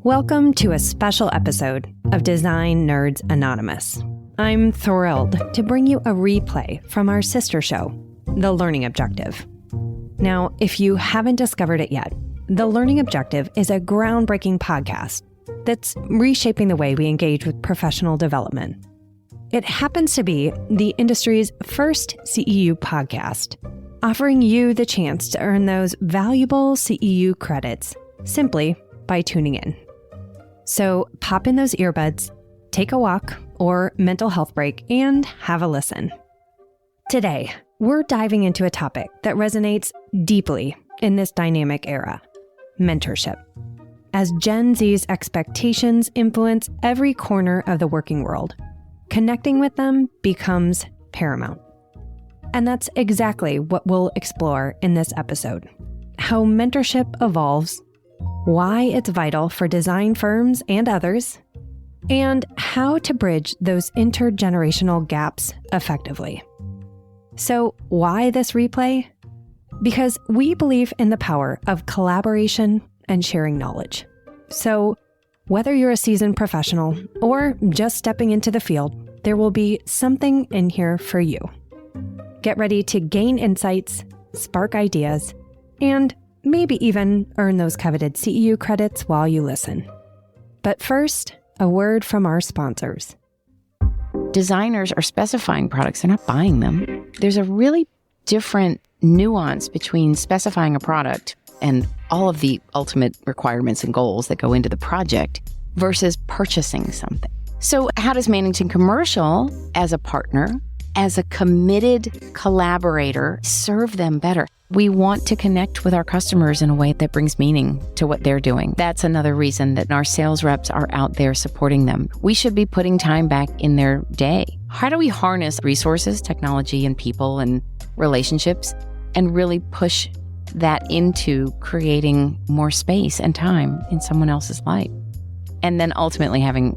Welcome to a special episode of Design Nerds Anonymous. I'm thrilled to bring you a replay from our sister show, The Learning Objective. Now, if you haven't discovered it yet, The Learning Objective is a groundbreaking podcast that's reshaping the way we engage with professional development. It happens to be the industry's first CEU podcast, offering you the chance to earn those valuable CEU credits simply by tuning in. So pop in those earbuds, take a walk or mental health break, and have a listen. Today, we're diving into a topic that resonates deeply in this dynamic era: mentorship. As Gen Z's expectations influence every corner of the working world, connecting with them becomes paramount. And that's exactly what we'll explore in this episode: how mentorship evolves, why it's vital for design firms and others, and how to bridge those intergenerational gaps effectively. So why this replay? Because we believe in the power of collaboration and sharing knowledge. So whether you're a seasoned professional or just stepping into the field, there will be something in here for you. Get ready to gain insights, spark ideas, and maybe even earn those coveted CEU credits while you listen. But first, a word from our sponsors. Designers are specifying products, they're not buying them. There's a really different nuance between specifying a product and all of the ultimate requirements and goals that go into the project versus purchasing something. So how does Mentorship Commercial, as a partner, as a committed collaborator, serve them better? We want to connect with our customers in a way that brings meaning to what they're doing. That's another reason that our sales reps are out there supporting them. We should be putting time back in their day. How do we harness resources, technology, and people and relationships and really push that into creating more space and time in someone else's life? And then ultimately having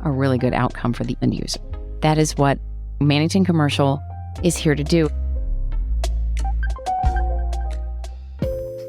a really good outcome for the end user. That is what Mentorship Commercial is here to do.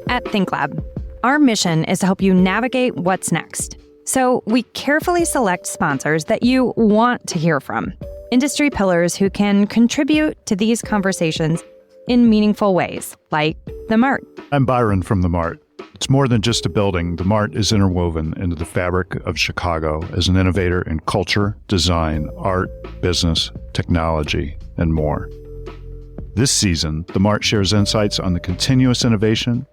At ThinkLab, our mission is to help you navigate what's next. So we carefully select sponsors that you want to hear from, industry pillars who can contribute to these conversations in meaningful ways, like the Mart. I'm Byron from the Mart. It's more than just a building. The Mart is interwoven into the fabric of Chicago as an innovator in culture, design, art, business, technology, and more. This season, the Mart shares insights on the continuous innovation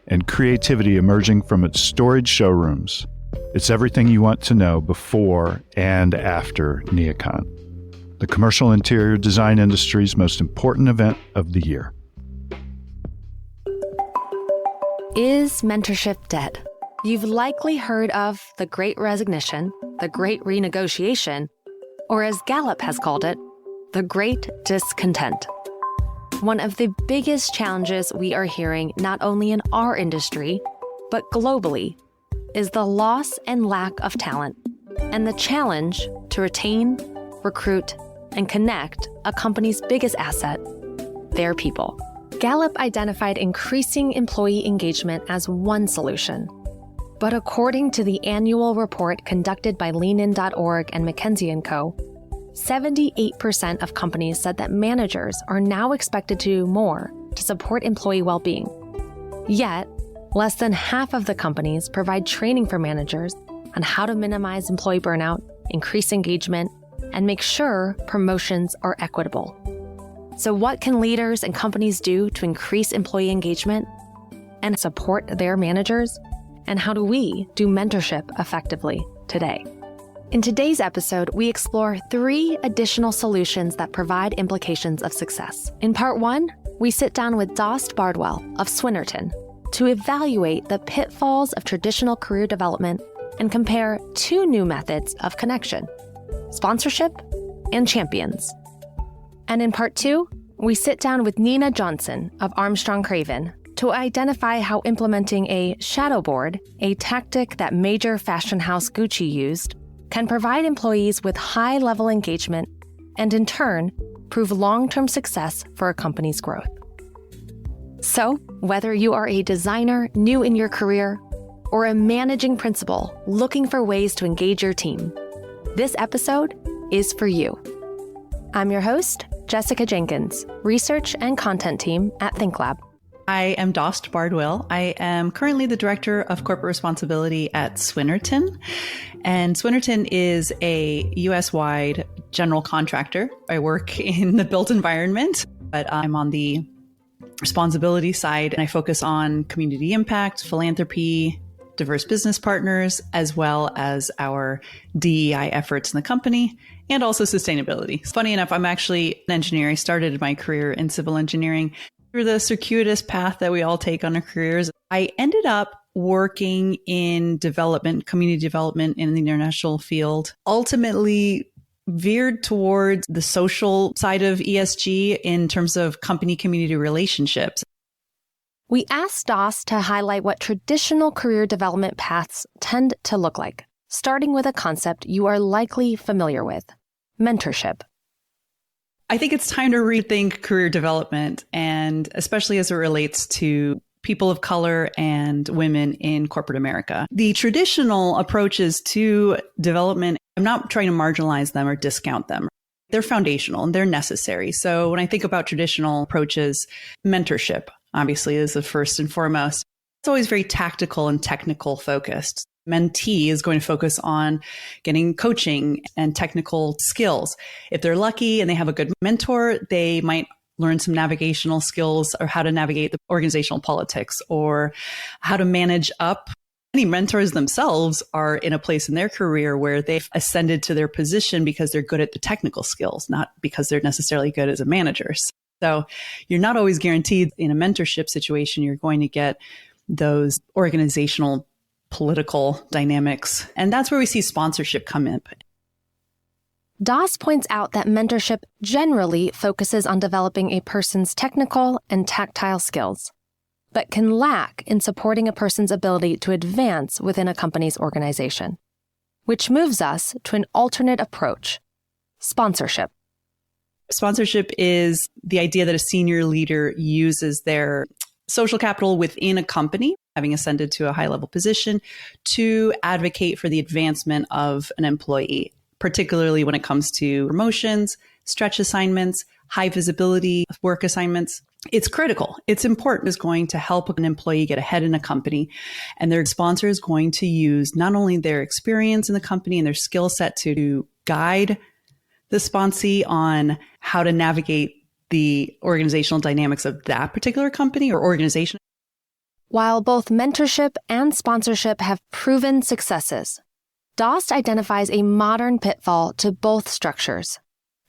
and creativity emerging from its storage showrooms. It's everything you want to know before and after NeoCon, the commercial interior design industry's most important event of the year. Is mentorship dead? You've likely heard of the Great Resignation, the Great Renegotiation, or as Gallup has called it, the Great Discontent. One of the biggest challenges we are hearing not only in our industry, but globally, is the loss and lack of talent, and the challenge to retain, recruit, and connect a company's biggest asset, their people. Gallup identified increasing employee engagement as one solution. But according to the annual report conducted by leanin.org and McKinsey & Co., 78% of companies said that managers are now expected to do more to support employee well-being. Yet, less than half of the companies provide training for managers on how to minimize employee burnout, increase engagement, and make sure promotions are equitable. So what can leaders and companies do to increase employee engagement and support their managers? And how do we do mentorship effectively today? In today's episode, we explore 3 additional solutions that provide implications of success. In part 1, we sit down with Dost Bardouille of Swinerton to evaluate the pitfalls of traditional career development and compare 2 new methods of connection: sponsorship and champions. And in part 2, we sit down with Nina Johnson of Armstrong Craven to identify how implementing a shadow board, a tactic that major fashion house Gucci used, can provide employees with high-level engagement and, in turn, prove long-term success for a company's growth. So, whether you are a designer new in your career or a managing principal looking for ways to engage your team, this episode is for you. I'm your host, Jessica Jenkins, Research and Content Team at ThinkLab. I am Dost Bardouille. I am currently the Director of Corporate Responsibility at Swinerton. And Swinerton is a US-wide general contractor. I work in the built environment, but I'm on the responsibility side, and I focus on community impact, philanthropy, diverse business partners, as well as our DEI efforts in the company, and also sustainability. Funny enough, I'm actually an engineer. I started my career in civil engineering. Through the circuitous path that we all take on our careers, I ended up working in development, community development in the international field, ultimately veered towards the social side of ESG in terms of company community relationships. We asked Dost to highlight what traditional career development paths tend to look like, starting with a concept you are likely familiar with, mentorship. I think it's time to rethink career development, and especially as it relates to people of color and women in corporate America. The traditional approaches to development, I'm not trying to marginalize them or discount them. They're foundational and they're necessary. So when I think about traditional approaches, mentorship obviously is the first and foremost. It's always very tactical and technical focused. Mentee is going to focus on getting coaching and technical skills. If they're lucky and they have a good mentor, they might learn some navigational skills or how to navigate the organizational politics or how to manage up. Many mentors themselves are in a place in their career where they've ascended to their position because they're good at the technical skills, not because they're necessarily good as a manager. So you're not always guaranteed in a mentorship situation, you're going to get those organizational political dynamics. And that's where we see sponsorship come in. Dost points out that mentorship generally focuses on developing a person's technical and tactile skills, but can lack in supporting a person's ability to advance within a company's organization. Which moves us to an alternate approach, sponsorship. Sponsorship is the idea that a senior leader uses their social capital within a company, having ascended to a high-level position, to advocate for the advancement of an employee, particularly when it comes to promotions, stretch assignments, high visibility work assignments. It's critical. It's important. It's going to help an employee get ahead in a company. And their sponsor is going to use not only their experience in the company and their skill set to guide the sponsee on how to navigate the organizational dynamics of that particular company or organization. While both mentorship and sponsorship have proven successes, Dost identifies a modern pitfall to both structures,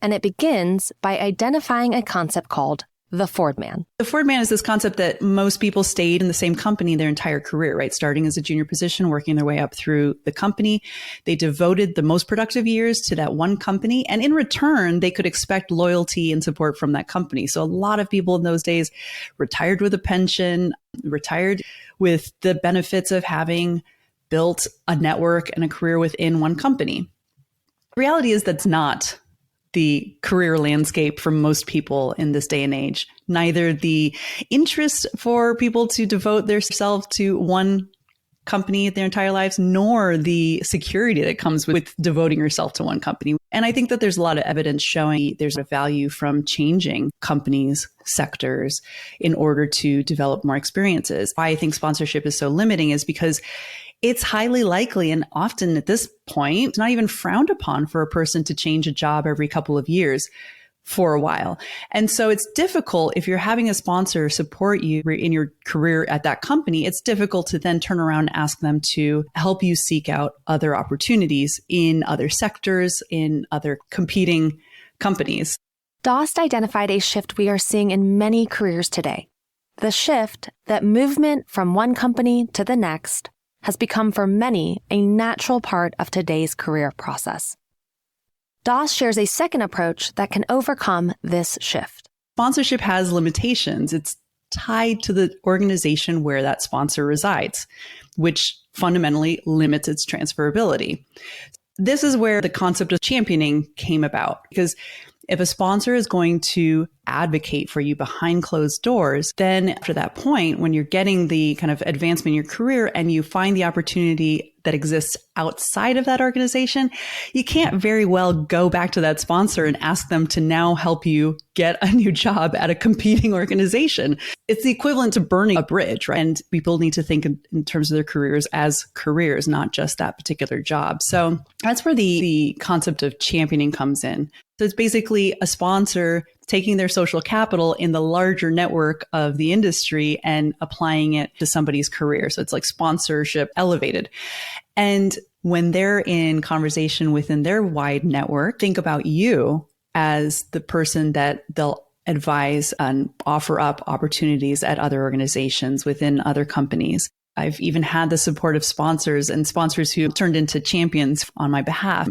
and it begins by identifying a concept called the Ford man. The Ford man is this concept that most people stayed in the same company their entire career, right? Starting as a junior position, working their way up through the company. They devoted the most productive years to that one company. And in return, they could expect loyalty and support from that company. So a lot of people in those days retired with a pension, retired with the benefits of having built a network and a career within one company. The reality is that's not the career landscape for most people in this day and age. Neither the interest for people to devote themselves to one company their entire lives, nor the security that comes with devoting yourself to one company. And I think that there's a lot of evidence showing there's a value from changing companies, sectors, in order to develop more experiences. Why I think sponsorship is so limiting is because it's highly likely, and often at this point, not even frowned upon for a person to change a job every couple of years for a while. And so it's difficult if you're having a sponsor support you in your career at that company, it's difficult to then turn around and ask them to help you seek out other opportunities in other sectors, in other competing companies. Dost identified a shift we are seeing in many careers today. The shift that movement from one company to the next has become for many a natural part of today's career process. Dost shares a second approach that can overcome this shift. Sponsorship has limitations. It's tied to the organization where that sponsor resides, which fundamentally limits its transferability. This is where the concept of championing came about, because if a sponsor is going to advocate for you behind closed doors, then after that point, when you're getting the kind of advancement in your career and you find the opportunity that exists outside of that organization, you can't very well go back to that sponsor and ask them to now help you get a new job at a competing organization. It's the equivalent to burning a bridge, right? And people need to think in terms of their careers as careers, not just that particular job. So that's where the concept of championing comes in. So it's basically a sponsor taking their social capital in the larger network of the industry and applying it to somebody's career. So it's like sponsorship elevated. And when they're in conversation within their wide network, think about you as the person that they'll advise and offer up opportunities at other organizations within other companies. I've even had the support of sponsors and sponsors who turned into champions on my behalf.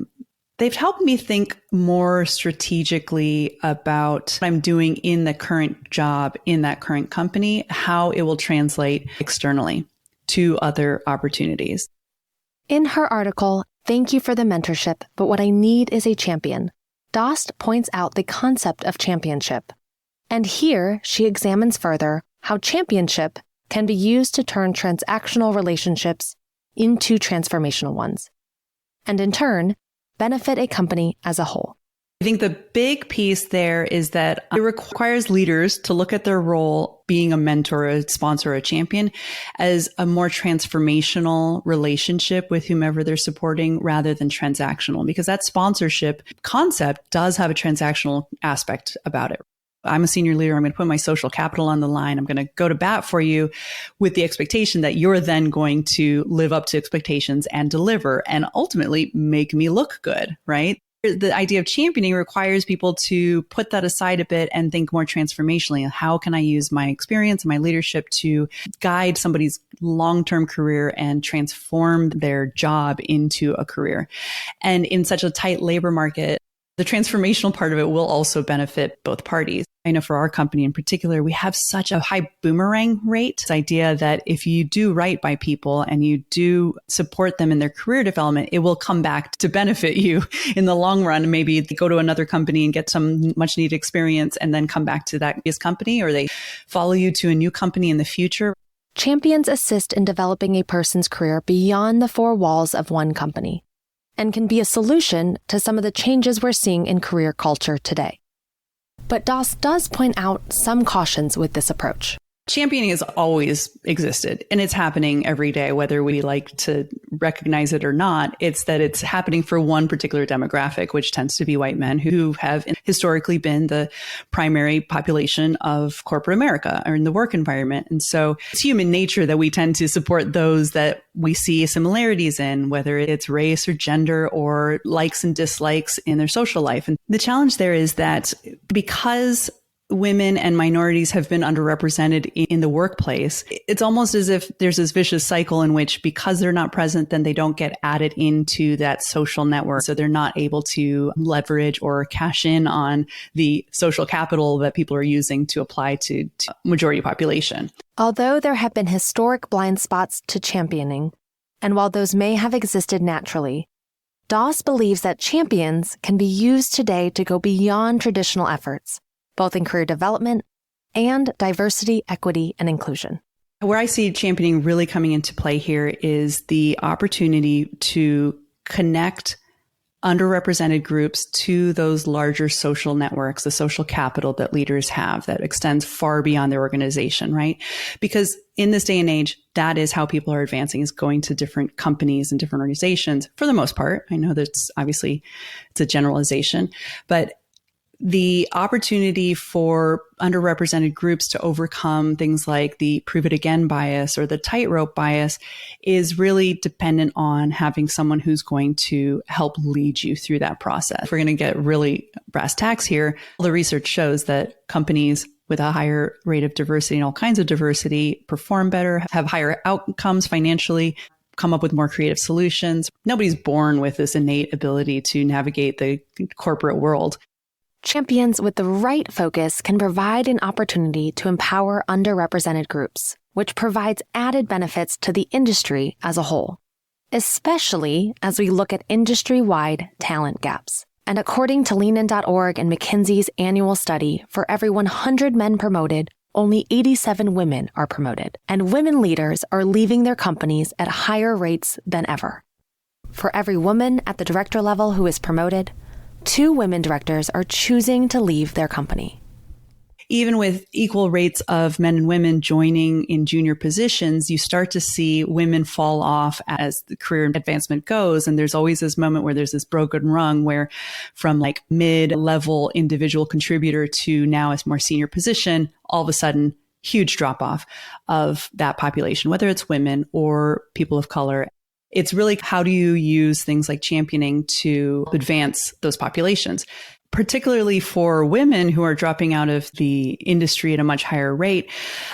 They've helped me think more strategically about what I'm doing in the current job, in that current company, how it will translate externally to other opportunities. In her article, Thank You for the Mentorship, but What I Need is a Champion, Dost points out the concept of championship. And here she examines further how championship can be used to turn transactional relationships into transformational ones, and in turn, benefit a company as a whole. I think the big piece there is that it requires leaders to look at their role being a mentor, a sponsor, a champion as a more transformational relationship with whomever they're supporting rather than transactional, because that sponsorship concept does have a transactional aspect about it. I'm a senior leader. I'm going to put my social capital on the line. I'm going to go to bat for you with the expectation that you're then going to live up to expectations and deliver and ultimately make me look good, right? The idea of championing requires people to put that aside a bit and think more transformationally. How can I use my experience and my leadership to guide somebody's long-term career and transform their job into a career? And in such a tight labor market, the transformational part of it will also benefit both parties. I know for our company in particular, we have such a high boomerang rate. This idea that if you do right by people and you do support them in their career development, it will come back to benefit you in the long run. Maybe they go to another company and get some much needed experience and then come back to that company, or they follow you to a new company in the future. Champions assist in developing a person's career beyond the four walls of one company, and can be a solution to some of the changes we're seeing in career culture today. But Dost does point out some cautions with this approach. Championing has always existed, and it's happening every day, whether we like to recognize it or not. It's that it's happening for one particular demographic, which tends to be white men who have historically been the primary population of corporate America or in the work environment. And so it's human nature that we tend to support those that we see similarities in, whether it's race or gender or likes and dislikes in their social life. And the challenge there is that because women and minorities have been underrepresented in the workplace, it's almost as if there's this vicious cycle in which because they're not present, then they don't get added into that social network. So they're not able to leverage or cash in on the social capital that people are using to apply to majority population. Although there have been historic blind spots to championing, and while those may have existed naturally, Dost believes that champions can be used today to go beyond traditional efforts, both in career development and diversity, equity, and inclusion. Where I see championing really coming into play here is the opportunity to connect underrepresented groups to those larger social networks, the social capital that leaders have that extends far beyond their organization, right? Because in this day and age, that is how people are advancing, is going to different companies and different organizations for the most part. I know that's obviously, it's a generalization, but the opportunity for underrepresented groups to overcome things like the prove it again bias or the tightrope bias is really dependent on having someone who's going to help lead you through that process. If we're going to get really brass tacks here, the research shows that companies with a higher rate of diversity and all kinds of diversity perform better, have higher outcomes financially, come up with more creative solutions. Nobody's born with this innate ability to navigate the corporate world. Champions with the right focus can provide an opportunity to empower underrepresented groups, which provides added benefits to the industry as a whole, especially as we look at industry-wide talent gaps. And according to leanin.org and McKinsey's annual study, for every 100 men promoted, only 87 women are promoted. And women leaders are leaving their companies at higher rates than ever. For every woman at the director level who is promoted, 2 women directors are choosing to leave their company. Even with equal rates of men and women joining in junior positions, you start to see women fall off as the career advancement goes. And there's always this moment where there's this broken rung where from like mid-level individual contributor to now a more senior position, all of a sudden, huge drop off of that population, whether it's women or people of color. It's really how do you use things like championing to advance those populations? Particularly for women who are dropping out of the industry at a much higher rate,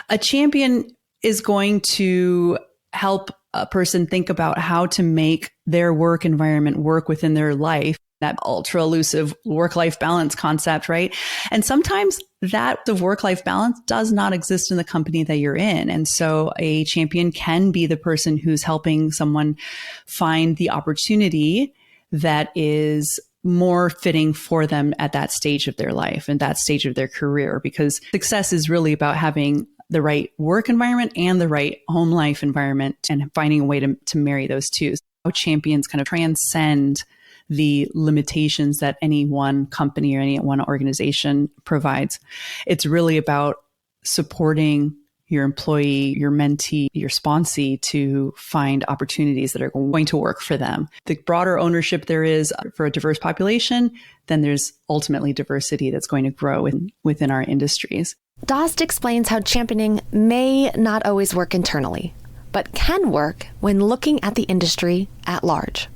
a champion is going to help a person think about how to make their work environment work within their life, that ultra elusive work-life balance concept, right? And sometimes that the work-life balance does not exist in the company that you're in. And so a champion can be the person who's helping someone find the opportunity that is more fitting for them at that stage of their life and that stage of their career, because success is really about having the right work environment and the right home life environment and finding a way to marry those two. How champions kind of transcend the limitations that any one company or any one organization provides. It's really about supporting your employee, your mentee, your sponsee to find opportunities that are going to work for them. The broader ownership there is for a diverse population, then there's ultimately diversity that's going to grow within our industries. Dost explains how championing may not always work internally, but can work when looking at the industry at large.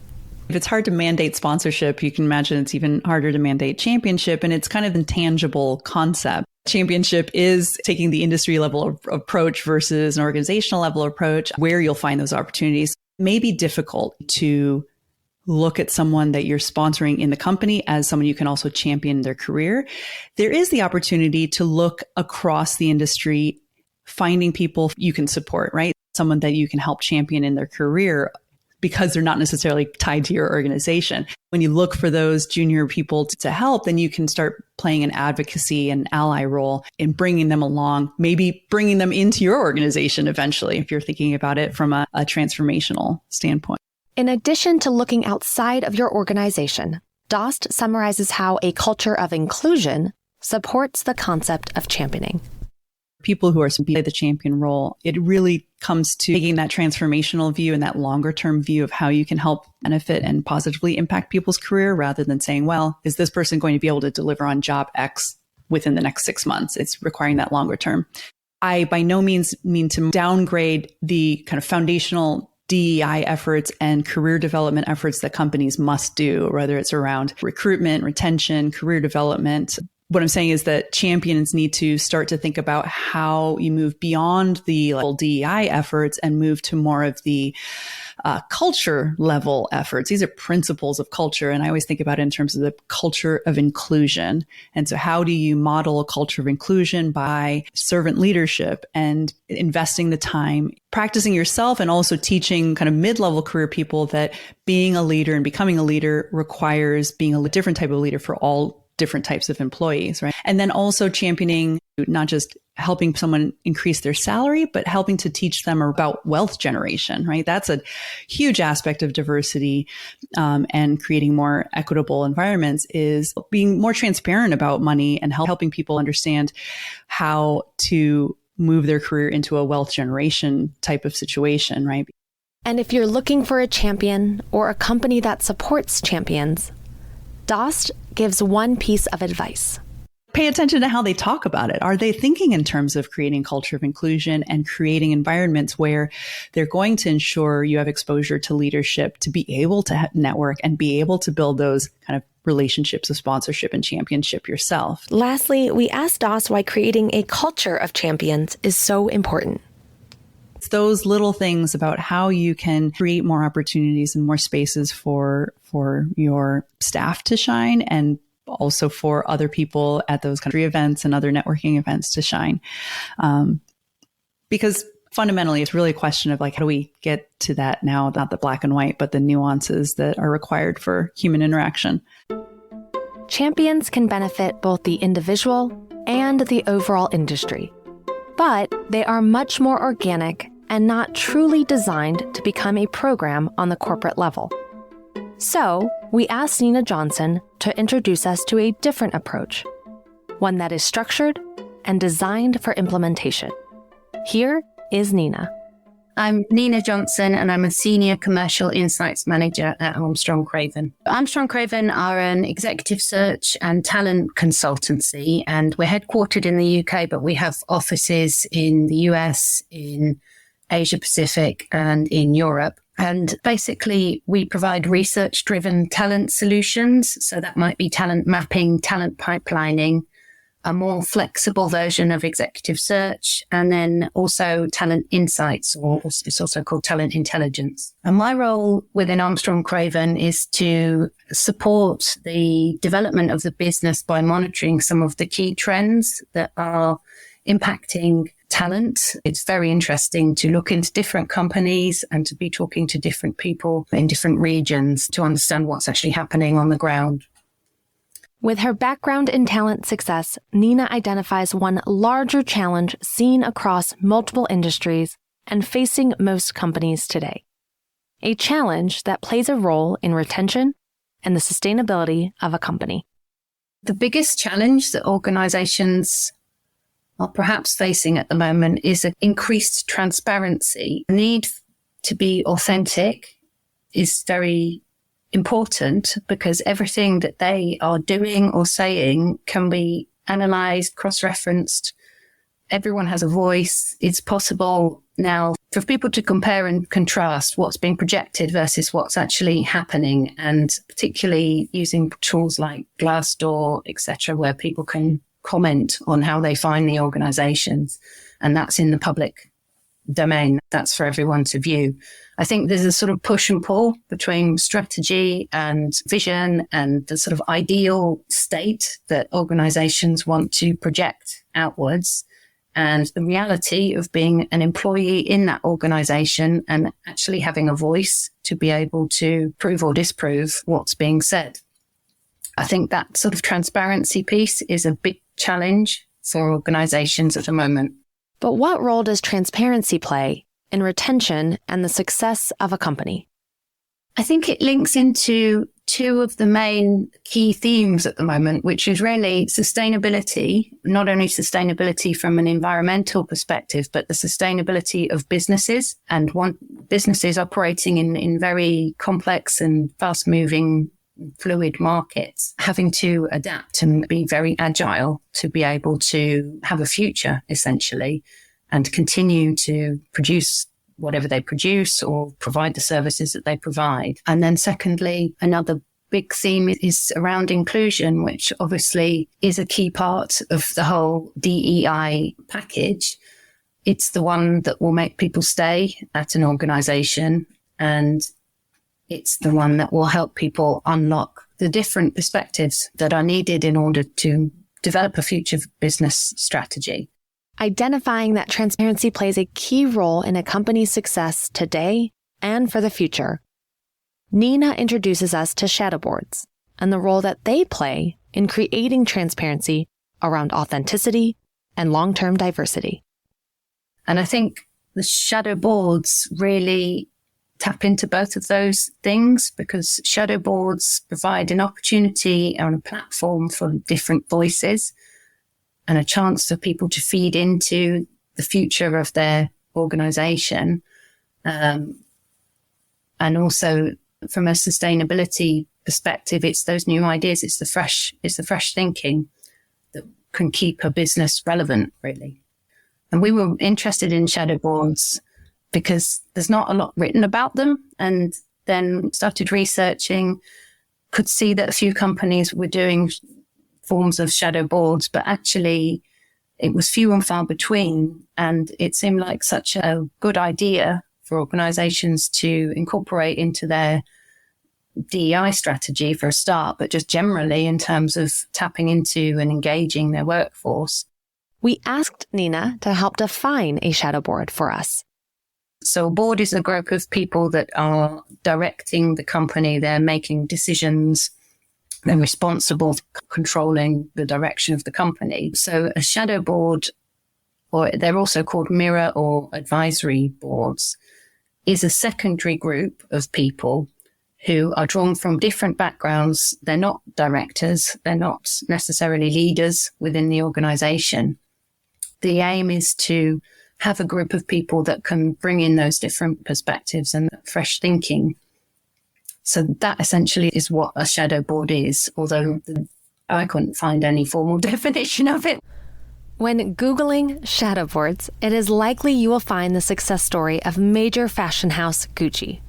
If it's hard to mandate sponsorship, you can imagine it's even harder to mandate championship, and it's kind of an intangible concept. Championship is taking the industry level approach versus an organizational level approach, where you'll find those opportunities. It may be difficult to look at someone that you're sponsoring in the company as someone you can also champion their career. There is the opportunity to look across the industry, finding people you can support, right? Someone that you can help champion in their career, because they're not necessarily tied to your organization. When you look for those junior people to help, then you can start playing an advocacy and ally role in bringing them along, maybe bringing them into your organization eventually, if you're thinking about it from a transformational standpoint. In addition to looking outside of your organization, Dost summarizes how a culture of inclusion supports the concept of championing. People who are to play the champion role, it really comes to taking that transformational view and that longer term view of how you can help benefit and positively impact people's career, rather than saying, well, is this person going to be able to deliver on job X within the next 6 months? It's requiring that longer term. I by no means mean to downgrade the kind of foundational DEI efforts and career development efforts that companies must do, whether it's around recruitment, retention, career development. What I'm saying is that champions need to start to think about how you move beyond the level DEI efforts and move to more of the culture level efforts. These are principles of culture. And I always think about it in terms of the culture of inclusion. And so how do you model a culture of inclusion? By servant leadership and investing the time, practicing yourself, and also teaching kind of mid-level career people that being a leader and becoming a leader requires being a different type of leader for all different types of employees, right? And then also championing, not just helping someone increase their salary, but helping to teach them about wealth generation, right? That's a huge aspect of diversity and creating more equitable environments, is being more transparent about money and helping people understand how to move their career into a wealth generation type of situation, right? And if you're looking for a champion or a company that supports champions, Dost gives one piece of advice. Pay attention to how they talk about it. Are they thinking in terms of creating culture of inclusion and creating environments where they're going to ensure you have exposure to leadership, to be able to network and be able to build those kind of relationships of sponsorship and championship yourself? Lastly, we asked Dost why creating a culture of champions is so important. It's those little things about how you can create more opportunities and more spaces for your staff to shine, and also for other people at those country events and other networking events to shine. Because fundamentally, it's really a question of like, how do we get to that now, not the black and white, but the nuances that are required for human interaction. champions can benefit both the individual and the overall industry. But they are much more organic and not truly designed to become a program on the corporate level. So, we asked Nina Johnson to introduce us to a different approach, one that is structured and designed for implementation. Here is Nina. I'm Nina Johnson, and I'm a Senior Commercial Insights Manager at Armstrong Craven. Armstrong Craven are an executive search and talent consultancy, and we're headquartered in the UK, but we have offices in the US, in Asia Pacific, and in Europe. And basically, we provide research-driven talent solutions. So that might be talent mapping, talent pipelining, a more flexible version of executive search, and then also talent insights, or it's also called talent intelligence. And my role within Armstrong Craven is to support the development of the business by monitoring some of the key trends that are impacting talent. It's very interesting to look into different companies and to be talking to different people in different regions to understand what's actually happening on the ground. With her background in talent success, Nina identifies one larger challenge seen across multiple industries and facing most companies today. A challenge that plays a role in retention and the sustainability of a company. The biggest challenge that organizations are perhaps facing at the moment is an increased transparency. The need to be authentic is very important because everything that they are doing or saying can be analyzed, cross-referenced. Everyone has a voice. It's possible now for people to compare and contrast what's being projected versus what's actually happening, and particularly using tools like Glassdoor, etc., where people can comment on how they find the organizations, and that's in the public domain. That's for everyone to view. I think there's a sort of push and pull between strategy and vision and the sort of ideal state that organizations want to project outwards, and the reality of being an employee in that organization and actually having a voice to be able to prove or disprove what's being said. I think that sort of transparency piece is a big challenge for organizations at the moment. But what role does transparency play in retention and the success of a company? I think it links into two of the main key themes at the moment, which is really sustainability, not only sustainability from an environmental perspective, but the sustainability of businesses and businesses operating in very complex and fast-moving fluid markets, having to adapt and be very agile to be able to have a future, essentially, and continue to produce whatever they produce or provide the services that they provide. And then secondly, another big theme is around inclusion, which obviously is a key part of the whole DEI package. It's the one that will make people stay at an organization, and it's the one that will help people unlock the different perspectives that are needed in order to develop a future business strategy. Identifying that transparency plays a key role in a company's success today and for the future. Nina introduces us to shadow boards and the role that they play in creating transparency around authenticity and long-term diversity. And I think the shadow boards really tap into both of those things, because shadow boards provide an opportunity and a platform for different voices and a chance for people to feed into the future of their organization. And also from a sustainability perspective, it's those new ideas, it's the fresh thinking that can keep a business relevant, really. And we were interested in shadow boards because there's not a lot written about them, and then started researching, could see that a few companies were doing forms of shadow boards, but actually it was few and far between. And it seemed like such a good idea for organizations to incorporate into their DEI strategy for a start, but just generally in terms of tapping into and engaging their workforce. We asked Nina to help define a shadow board for us. So a board is a group of people that are directing the company. They're making decisions. They're responsible for controlling the direction of the company. So a shadow board, or they're also called mirror or advisory boards, is a secondary group of people who are drawn from different backgrounds. They're not directors. They're not necessarily leaders within the organization. The aim is to have a group of people that can bring in those different perspectives and fresh thinking. So that essentially is what a shadow board is, although I couldn't find any formal definition of it. When Googling shadow boards, it is likely you will find the success story of major fashion house Gucci.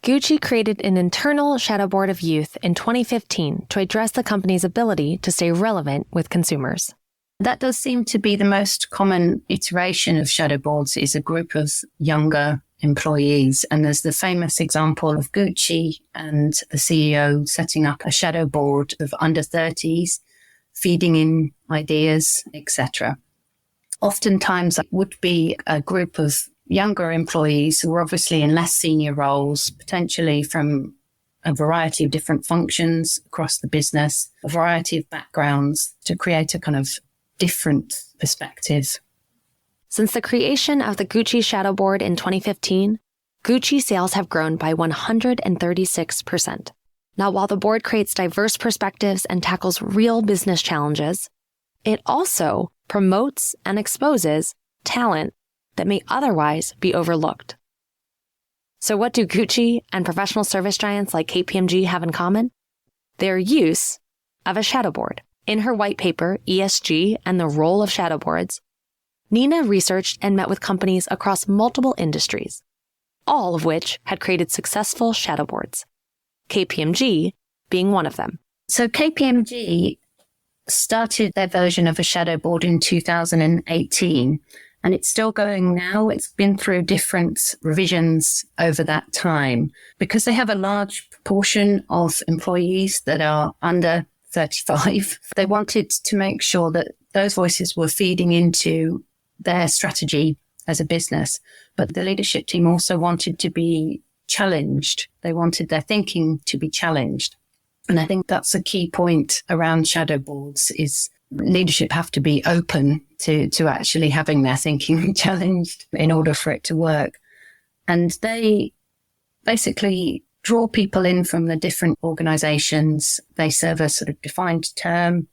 Gucci created an internal shadow board of youth in 2015 to address the company's ability to stay relevant with consumers. That does seem to be the most common iteration of shadow boards, is a group of younger employees. And there's the famous example of Gucci and the CEO setting up a shadow board of under 30s, feeding in ideas, etc. Oftentimes it would be a group of younger employees who are obviously in less senior roles, potentially from a variety of different functions across the business, a variety of backgrounds, to create a kind of different perspective. Since the creation of the Gucci shadow board in 2015, Gucci sales have grown by 136%. Now, while the board creates diverse perspectives and tackles real business challenges, it also promotes and exposes talent that may otherwise be overlooked. So what do Gucci and professional service giants like KPMG have in common? Their use of a shadow board. In her white paper, ESG and the Role of Shadow Boards, Nina researched and met with companies across multiple industries, all of which had created successful shadow boards, KPMG being one of them. So KPMG started their version of a shadow board in 2018, and it's still going now. It's been through different revisions over that time because they have a large proportion of employees that are under 35. They wanted to make sure that those voices were feeding into their strategy as a business. But the leadership team also wanted to be challenged. They wanted their thinking to be challenged. And I think that's a key point around shadow boards, is leadership have to be open to actually having their thinking challenged in order for it to work. And they basically draw people in from the different organizations. They serve a sort of defined term.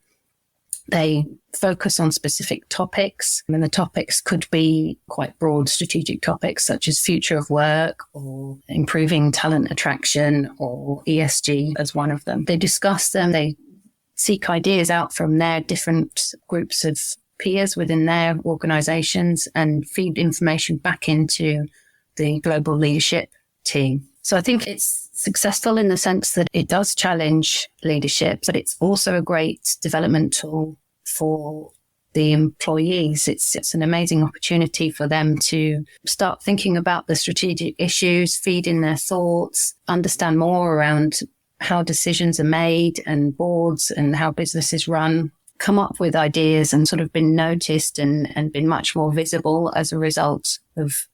They focus on specific topics. And the topics could be quite broad strategic topics such as future of work or improving talent attraction or ESG as one of them. They discuss them. They seek ideas out from their different groups of peers within their organizations and feed information back into the global leadership team. So I think it's successful in the sense that it does challenge leadership, but it's also a great development tool for the employees. It's an amazing opportunity for them to start thinking about the strategic issues, feed in their thoughts, understand more around how decisions are made and boards and how businesses run, come up with ideas and sort of been noticed and been much more visible as a result of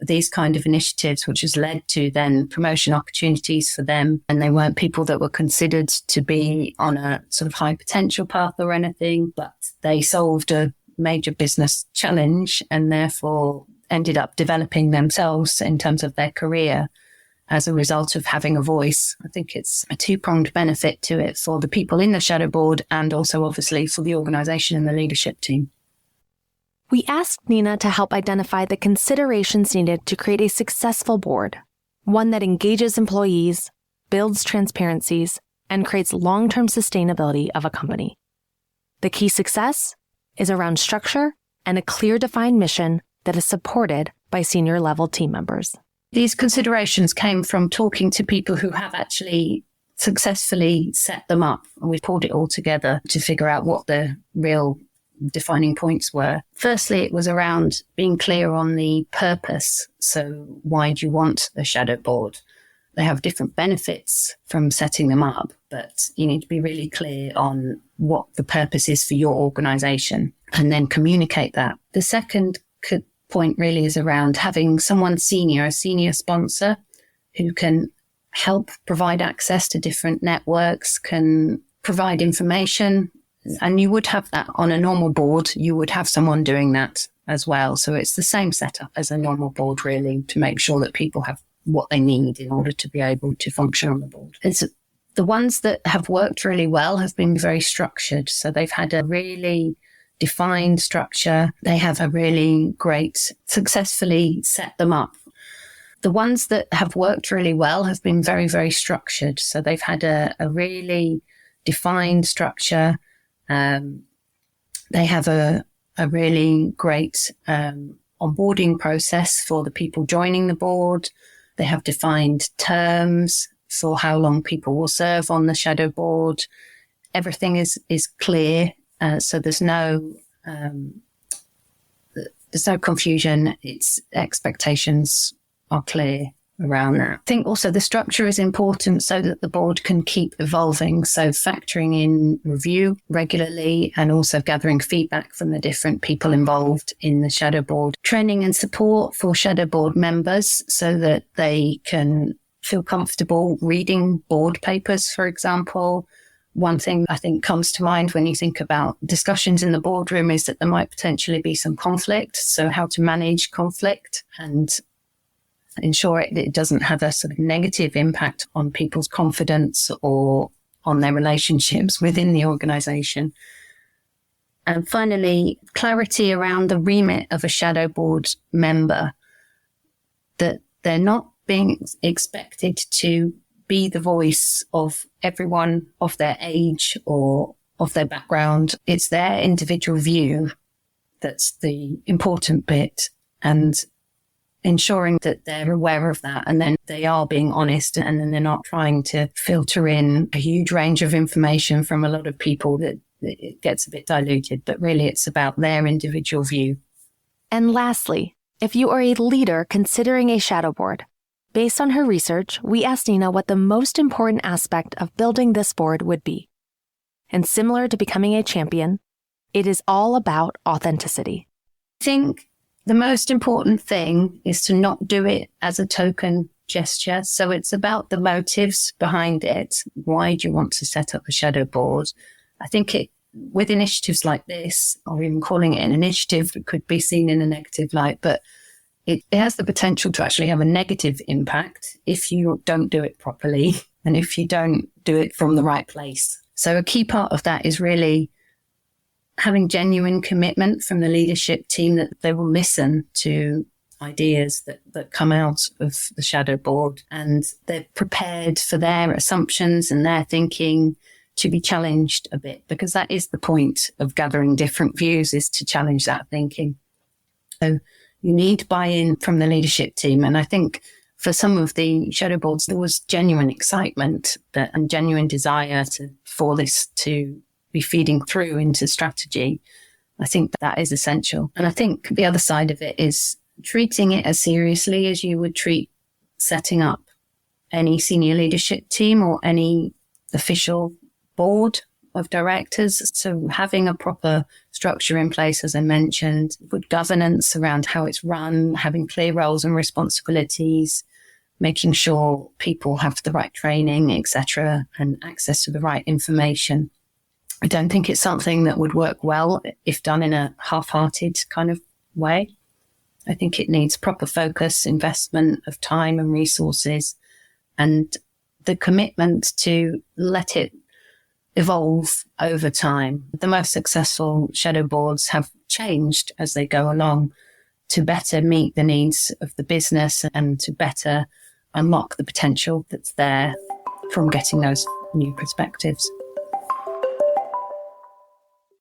these kind of initiatives, which has led to then promotion opportunities for them. And they weren't people that were considered to be on a sort of high potential path or anything, but they solved a major business challenge and therefore ended up developing themselves in terms of their career as a result of having a voice. I think it's a two-pronged benefit to it for the people in the shadow board and also obviously for the organization and the leadership team. We asked Nina to help identify the considerations needed to create a successful board, one that engages employees, builds transparencies, and creates long-term sustainability of a company. The key success is around structure and a clear defined mission that is supported by senior level team members. These considerations came from talking to people who have actually successfully set them up, and we pulled it all together to figure out what the real defining points were. Firstly, it was around being clear on the purpose. So why do you want a shadow board? They have different benefits from setting them up, but you need to be really clear on what the purpose is for your organization and then communicate that. The second point really is around having someone senior, a senior sponsor who can help provide access to different networks, can provide information. And you would have that on a normal board. You would have someone doing that as well. So it's the same setup as a normal board, really, to make sure that people have what they need in order to be able to function on the board. It's the ones that have worked really well have been very structured. So they've had a really defined structure. They have a really great, successfully set them up. The ones that have worked really well have been very, very structured. So they've had a really defined structure. They have a really great onboarding process for the people joining the board. They have defined terms for how long people will serve on the shadow board. Everything is clear, so there's no confusion. Its expectations are clear around that. I think also the structure is important so that the board can keep evolving. So factoring in review regularly and also gathering feedback from the different people involved in the shadow board. Training and support for shadow board members so that they can feel comfortable reading board papers, for example. One thing I think comes to mind when you think about discussions in the boardroom is that there might potentially be some conflict. So how to manage conflict and ensure it doesn't have a sort of negative impact on people's confidence or on their relationships within the organisation. And finally, clarity around the remit of a shadow board member, that they're not being expected to be the voice of everyone of their age or of their background. It's their individual view that's the important bit, and ensuring that they're aware of that, and then they are being honest, and then they're not trying to filter in a huge range of information from a lot of people that it gets a bit diluted, but really it's about their individual view. And lastly, if you are a leader considering a shadow board, based on her research, we asked Nina what the most important aspect of building this board would be. And similar to becoming a champion, it is all about authenticity. I think the most important thing is to not do it as a token gesture. So it's about the motives behind it. Why do you want to set up a shadow board? I think with initiatives like this, or even calling it an initiative, it could be seen in a negative light, but it has the potential to actually have a negative impact if you don't do it properly and if you don't do it from the right place. So a key part of that is really having genuine commitment from the leadership team that they will listen to ideas that come out of the shadow board, and they're prepared for their assumptions and their thinking to be challenged a bit, because that is the point of gathering different views, is to challenge that thinking. So you need buy-in from the leadership team. And I think for some of the shadow boards, there was genuine excitement and genuine desire for this to be feeding through into strategy. I think that is essential. And I think the other side of it is treating it as seriously as you would treat setting up any senior leadership team or any official board of directors. So having a proper structure in place, as I mentioned, good governance around how it's run, having clear roles and responsibilities, making sure people have the right training, etc., and access to the right information. I don't think it's something that would work well if done in a half-hearted kind of way. I think it needs proper focus, investment of time and resources, and the commitment to let it evolve over time. The most successful shadow boards have changed as they go along to better meet the needs of the business and to better unlock the potential that's there from getting those new perspectives.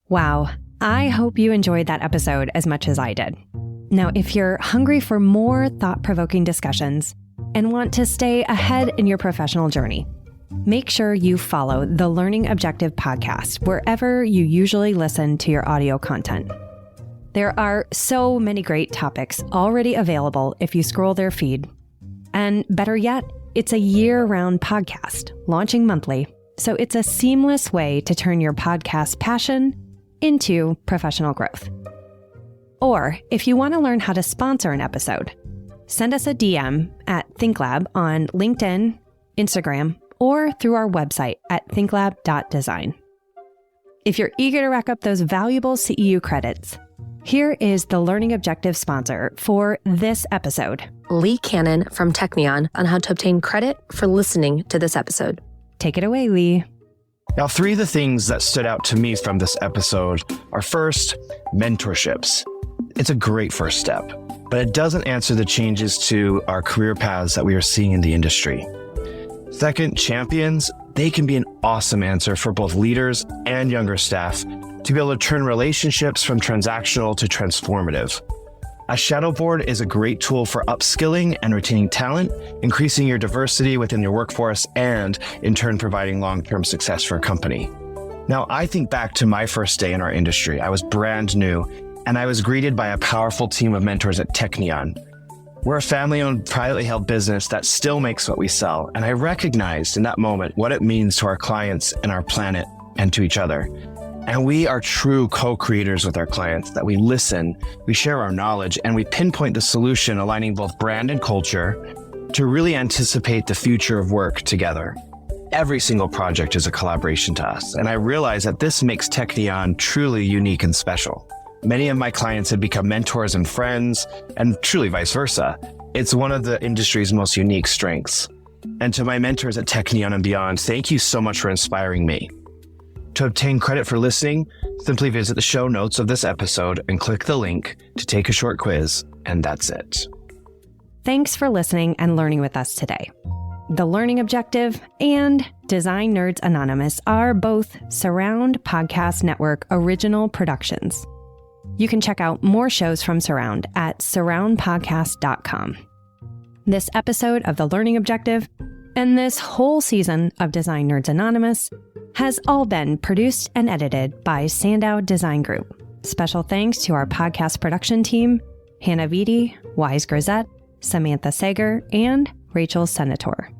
Wow, I hope you enjoyed that episode as much as I did. Now, if you're hungry for more thought-provoking discussions and want to stay ahead in your professional journey, make sure you follow the Learning Objective podcast wherever you usually listen to your audio content. There are so many great topics already available if you scroll their feed. And better yet, it's a year-round podcast, launching monthly, so it's a seamless way to turn your podcast passion into professional growth. Or if you want to learn how to sponsor an episode, send us a DM at ThinkLab on LinkedIn, Instagram, or through our website at thinklab.design. If you're eager to rack up those valuable CEU credits, here is the Learning Objective sponsor for this episode. Lee Cannon from Technion on how to obtain credit for listening to this episode. Take it away, Lee. Now, 3 of the things that stood out to me from this episode are first, mentorships. It's a great first step, but it doesn't answer the changes to our career paths that we are seeing in the industry. Second, champions. They can be an awesome answer for both leaders and younger staff to be able to turn relationships from transactional to transformative. A shadow board is a great tool for upskilling and retaining talent, increasing your diversity within your workforce, and in turn providing long-term success for a company. Now, I think back to my first day in our industry. I was brand new, and I was greeted by a powerful team of mentors at Technion. We're a family-owned, privately held business that still makes what we sell, and I recognized in that moment what it means to our clients and our planet and to each other. And we are true co-creators with our clients, that we listen, we share our knowledge, and we pinpoint the solution, aligning both brand and culture to really anticipate the future of work together. Every single project is a collaboration to us, and I realize that this makes Technion truly unique and special. Many of my clients have become mentors and friends, and truly vice versa. It's one of the industry's most unique strengths. And to my mentors at Technion and beyond, thank you so much for inspiring me. To obtain credit for listening, simply visit the show notes of this episode and click the link to take a short quiz, and that's it. Thanks for listening and learning with us today. The Learning Objective and Design Nerds Anonymous are both Surround Podcast Network original productions. You can check out more shows from Surround at surroundpodcast.com. This episode of The Learning Objective and this whole season of Design Nerds Anonymous has all been produced and edited by Sandow Design Group. Special thanks to our podcast production team, Hannah Vitti, Wise Grisette, Samantha Sager, and Rachel Senator.